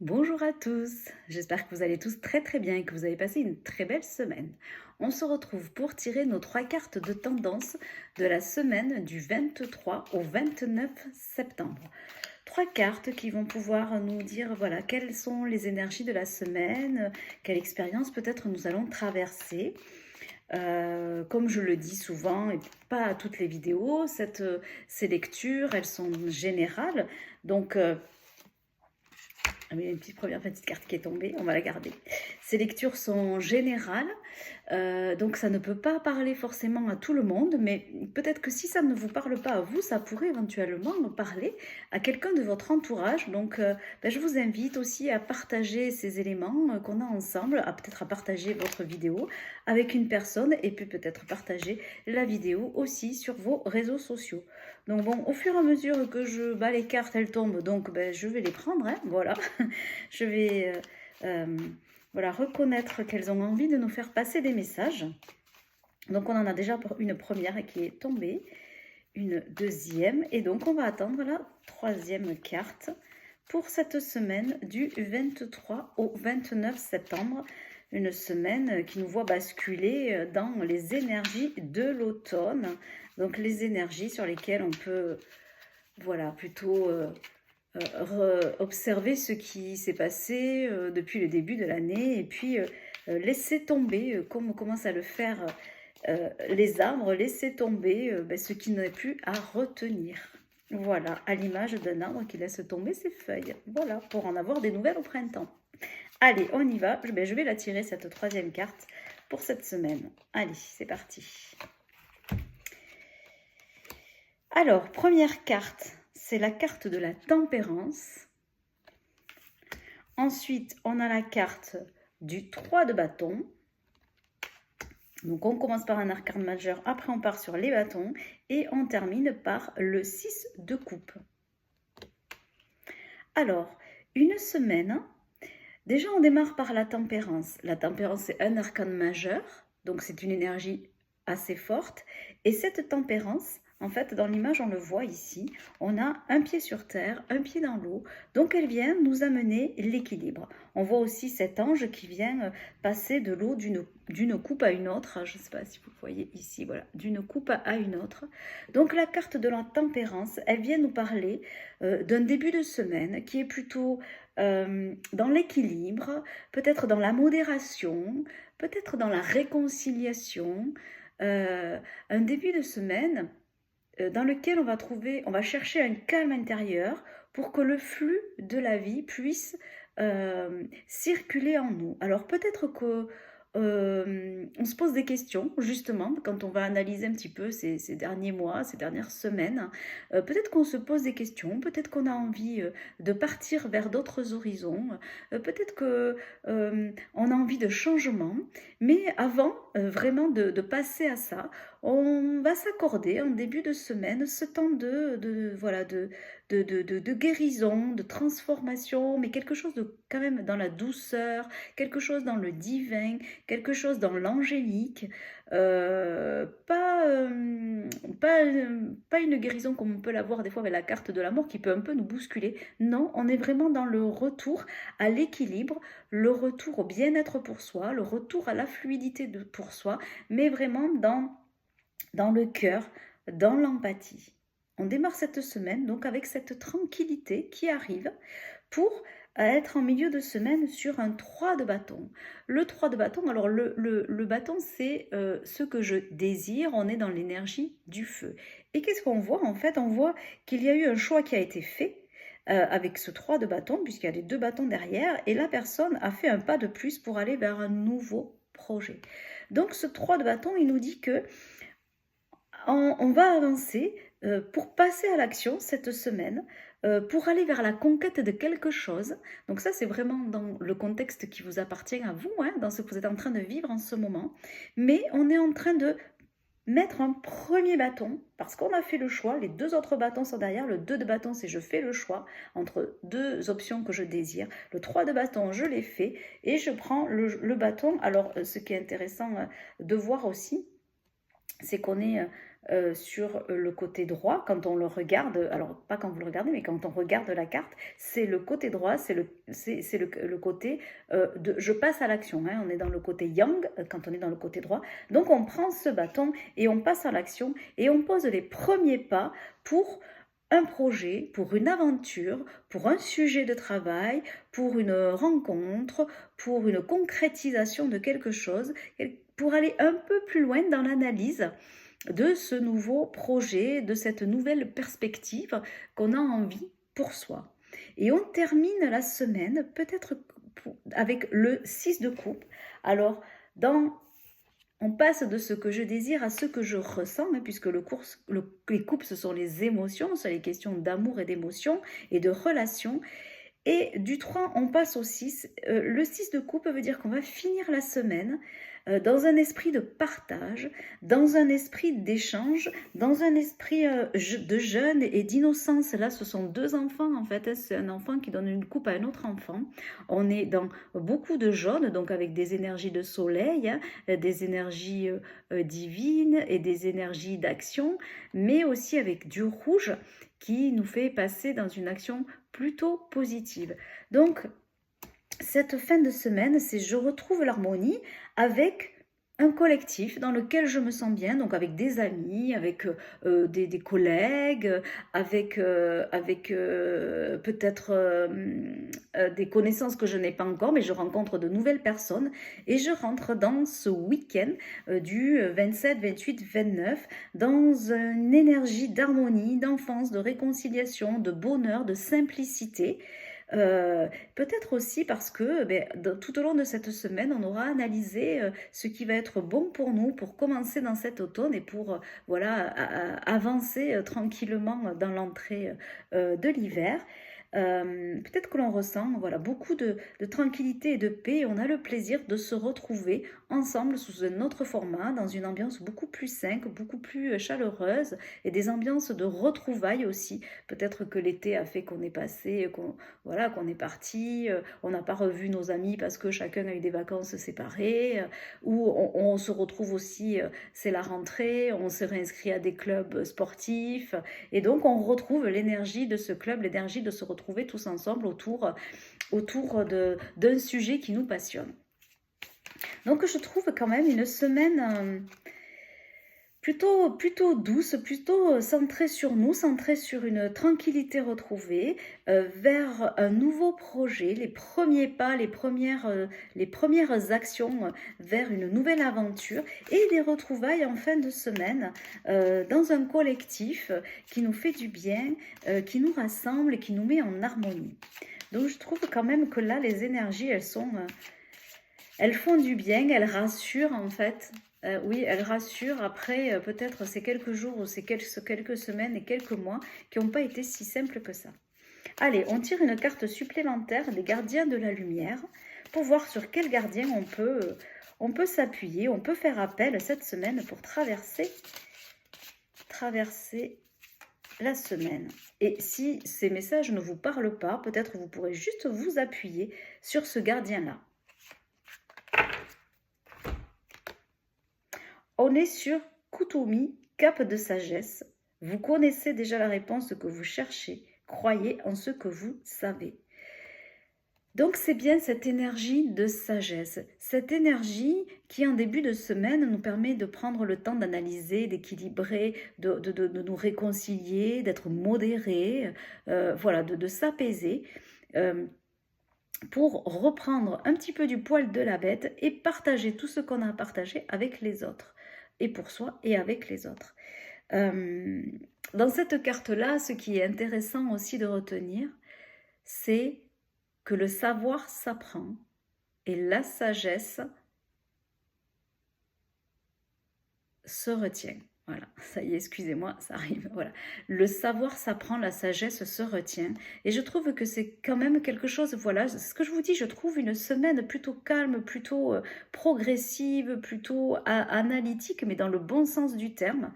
Bonjour à tous, j'espère que vous allez tous très très bien et que vous avez passé une très belle semaine. On se retrouve pour tirer nos trois cartes de tendance de la semaine du 23 au 29 septembre. Trois cartes qui vont pouvoir nous dire voilà quelles sont les énergies de la semaine, quelle expérience peut-être nous allons traverser. Comme je le dis souvent, et pas à toutes les vidéos, ces lectures, elles sont générales. Donc, ah oui, une première petite carte qui est tombée, on va la garder. Ces lectures sont générales, donc ça ne peut pas parler forcément à tout le monde, mais peut-être que si ça ne vous parle pas à vous, ça pourrait éventuellement parler à quelqu'un de votre entourage. Donc je vous invite aussi à partager ces éléments qu'on a ensemble, à peut-être à partager votre vidéo avec une personne et puis peut-être partager la vidéo aussi sur vos réseaux sociaux. Donc bon, au fur et à mesure que je bats les cartes, elles tombent, donc je vais les prendre, hein, voilà. Je vais voilà, reconnaître qu'elles ont envie de nous faire passer des messages. Donc on en a déjà une première qui est tombée, une deuxième, et donc on va attendre la troisième carte pour cette semaine du 23 au 29 septembre. Une semaine qui nous voit basculer dans les énergies de l'automne, donc les énergies sur lesquelles on peut, voilà, plutôt observer ce qui s'est passé depuis le début de l'année et puis laisser tomber, comme on commence à le faire les arbres, laisser tomber ce qui n'est plus à retenir. Voilà, à l'image d'un arbre qui laisse tomber ses feuilles. Voilà, pour en avoir des nouvelles au printemps. Allez, on y va. Je vais la tirer, cette troisième carte, pour cette semaine. Allez, c'est parti. Alors, première carte, c'est la carte de la tempérance. Ensuite, on a la carte du 3 de bâton. Donc, on commence par un arcane majeur, après on part sur les bâtons et on termine par le 6 de coupe. Alors, une semaine, déjà on démarre par la tempérance. La tempérance, c'est un arcane majeur, donc c'est une énergie assez forte. Et cette tempérance, en fait, dans l'image, on le voit ici, on a un pied sur terre, un pied dans l'eau. Donc, elle vient nous amener l'équilibre. On voit aussi cet ange qui vient passer de l'eau d'une coupe à une autre. Je ne sais pas si vous voyez ici, voilà, d'une coupe à une autre. Donc, la carte de la tempérance, elle vient nous parler d'un début de semaine qui est plutôt dans l'équilibre, peut-être dans la modération, peut-être dans la réconciliation. Un début de semaine dans lequel on va chercher un calme intérieur pour que le flux de la vie puisse circuler en nous. Alors peut-être que on se pose des questions, justement, quand on va analyser un petit peu ces derniers mois, ces dernières semaines. Peut-être qu'on se pose des questions, peut-être qu'on a envie de partir vers d'autres horizons, peut-être qu'on a envie de changement. Mais avant vraiment de passer à ça, on va s'accorder en début de semaine ce temps voilà, de guérison, de transformation, mais quelque chose de quand même dans la douceur, quelque chose dans le divin, quelque chose dans l'angélique, pas une guérison comme on peut l'avoir des fois avec la carte de la mort qui peut un peu nous bousculer. Non, on est vraiment dans le retour à l'équilibre, le retour au bien-être pour soi, le retour à la fluidité pour soi, mais vraiment dans le cœur, dans l'empathie. On démarre cette semaine donc avec cette tranquillité qui arrive pour être en milieu de semaine sur un 3 de bâton. Le 3 de bâton, alors le bâton c'est ce que je désire, on est dans l'énergie du feu. Et qu'est-ce qu'on voit en fait? On voit qu'il y a eu un choix qui a été fait avec ce 3 de bâton, puisqu'il y a les deux bâtons derrière, et la personne a fait un pas de plus pour aller vers un nouveau projet. Donc ce 3 de bâton, il nous dit que on va avancer pour passer à l'action cette semaine, pour aller vers la conquête de quelque chose. Donc ça, c'est vraiment dans le contexte qui vous appartient à vous, hein, dans ce que vous êtes en train de vivre en ce moment. Mais on est en train de mettre un premier bâton, parce qu'on a fait le choix, les deux autres bâtons sont derrière, le 2 de bâton c'est je fais le choix entre deux options que je désire, le 3 de bâton je l'ai fait, et je prends le bâton. Alors ce qui est intéressant de voir aussi, c'est qu'on est sur le côté droit, quand on le regarde, alors pas quand vous le regardez, mais quand on regarde la carte, c'est le côté droit, c'est le côté de je passe à l'action. Hein, on est dans le côté yang quand on est dans le côté droit. Donc on prend ce bâton et on passe à l'action et on pose les premiers pas pour un projet, pour une aventure, pour un sujet de travail, pour une rencontre, pour une concrétisation de quelque chose, pour aller un peu plus loin dans l'analyse de ce nouveau projet, de cette nouvelle perspective qu'on a envie pour soi. Et on termine la semaine peut-être avec le 6 de coupe. Alors, on passe de ce que je désire à ce que je ressens, hein, puisque les coupes, ce sont les émotions, ce sont les questions d'amour et d'émotion et de relations. Et du 3, on passe au 6. Le 6 de coupe veut dire qu'on va finir la semaine dans un esprit de partage, dans un esprit d'échange, dans un esprit de jeûne et d'innocence. Là, ce sont deux enfants, en fait. C'est un enfant qui donne une coupe à un autre enfant. On est dans beaucoup de jaune, donc avec des énergies de soleil, hein, des énergies divines et des énergies d'action, mais aussi avec du rouge qui nous fait passer dans une action plutôt positive. Donc, cette fin de semaine, c'est je retrouve l'harmonie avec un collectif dans lequel je me sens bien, donc avec des amis, avec des collègues, avec peut-être des connaissances que je n'ai pas encore, mais je rencontre de nouvelles personnes et je rentre dans ce week-end du 27, 28, 29 dans une énergie d'harmonie, d'enfance, de réconciliation, de bonheur, de simplicité. Peut-être aussi parce que tout au long de cette semaine, on aura analysé ce qui va être bon pour nous pour commencer dans cet automne et pour voilà, avancer tranquillement dans l'entrée de l'hiver. Peut-être que l'on ressent voilà, beaucoup de tranquillité et de paix et on a le plaisir de se retrouver ensemble sous un autre format, dans une ambiance beaucoup plus simple, beaucoup plus chaleureuse et des ambiances de retrouvailles aussi. Peut-être que l'été a fait qu'on est passé, qu'on est parti, on n'a pas revu nos amis parce que chacun a eu des vacances séparées, ou on se retrouve aussi, c'est la rentrée, on s'est réinscrit à des clubs sportifs et donc on retrouve l'énergie de ce club, l'énergie de se retrouver tous ensemble autour d'un sujet qui nous passionne. Donc je trouve quand même une semaine plutôt douce, plutôt centrée sur nous, centrée sur une tranquillité retrouvée, vers un nouveau projet, les premiers pas, les premières actions vers une nouvelle aventure et des retrouvailles en fin de semaine dans un collectif qui nous fait du bien, qui nous rassemble et qui nous met en harmonie. Donc je trouve quand même que là, les énergies, elles font du bien, elles rassurent en fait. Oui, elles rassurent après peut-être ces quelques jours ou ces quelques semaines et quelques mois qui n'ont pas été si simples que ça. Allez, on tire une carte supplémentaire des gardiens de la lumière pour voir sur quel gardien on peut s'appuyer, on peut faire appel cette semaine pour traverser la semaine. Et si ces messages ne vous parlent pas, peut-être vous pourrez juste vous appuyer sur ce gardien-là. On est sur Kutomi, cape de sagesse. Vous connaissez déjà la réponse que vous cherchez. Croyez en ce que vous savez. Donc c'est bien cette énergie de sagesse, cette énergie qui en début de semaine nous permet de prendre le temps d'analyser, d'équilibrer, de nous réconcilier, d'être modéré, voilà, de s'apaiser. Pour reprendre un petit peu du poil de la bête et partager tout ce qu'on a partagé avec les autres, et pour soi et avec les autres. Dans cette carte-là, ce qui est intéressant aussi de retenir, c'est que le savoir s'apprend et la sagesse se retient. Voilà, ça y est, excusez-moi, ça arrive. Voilà, le savoir s'apprend, la sagesse se retient. Et je trouve que c'est quand même quelque chose, voilà, ce que je vous dis, je trouve une semaine plutôt calme, plutôt progressive, plutôt analytique, mais dans le bon sens du terme.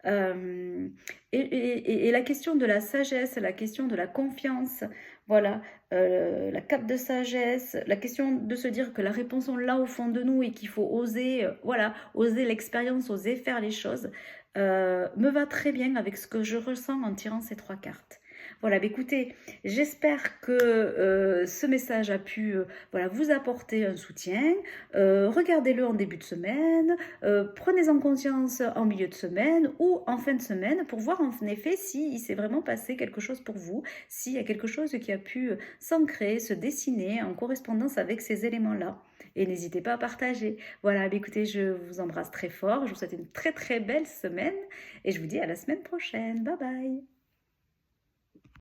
Et la question de la sagesse, la question de la confiance, voilà, la cape de sagesse, la question de se dire que la réponse est là au fond de nous et qu'il faut oser, voilà, oser l'expérience, oser faire les choses. me va très bien avec ce que je ressens en tirant ces 3 cartes. Voilà, bah, écoutez, j'espère que ce message a pu voilà, vous apporter un soutien. Regardez-le en début de semaine, prenez-en conscience en milieu de semaine ou en fin de semaine pour voir en effet s'il s'est vraiment passé quelque chose pour vous, s'il y a quelque chose qui a pu s'ancrer, se dessiner en correspondance avec ces éléments-là. Et n'hésitez pas à partager. Voilà, bah, écoutez, je vous embrasse très fort, je vous souhaite une très très belle semaine et je vous dis à la semaine prochaine. Bye bye.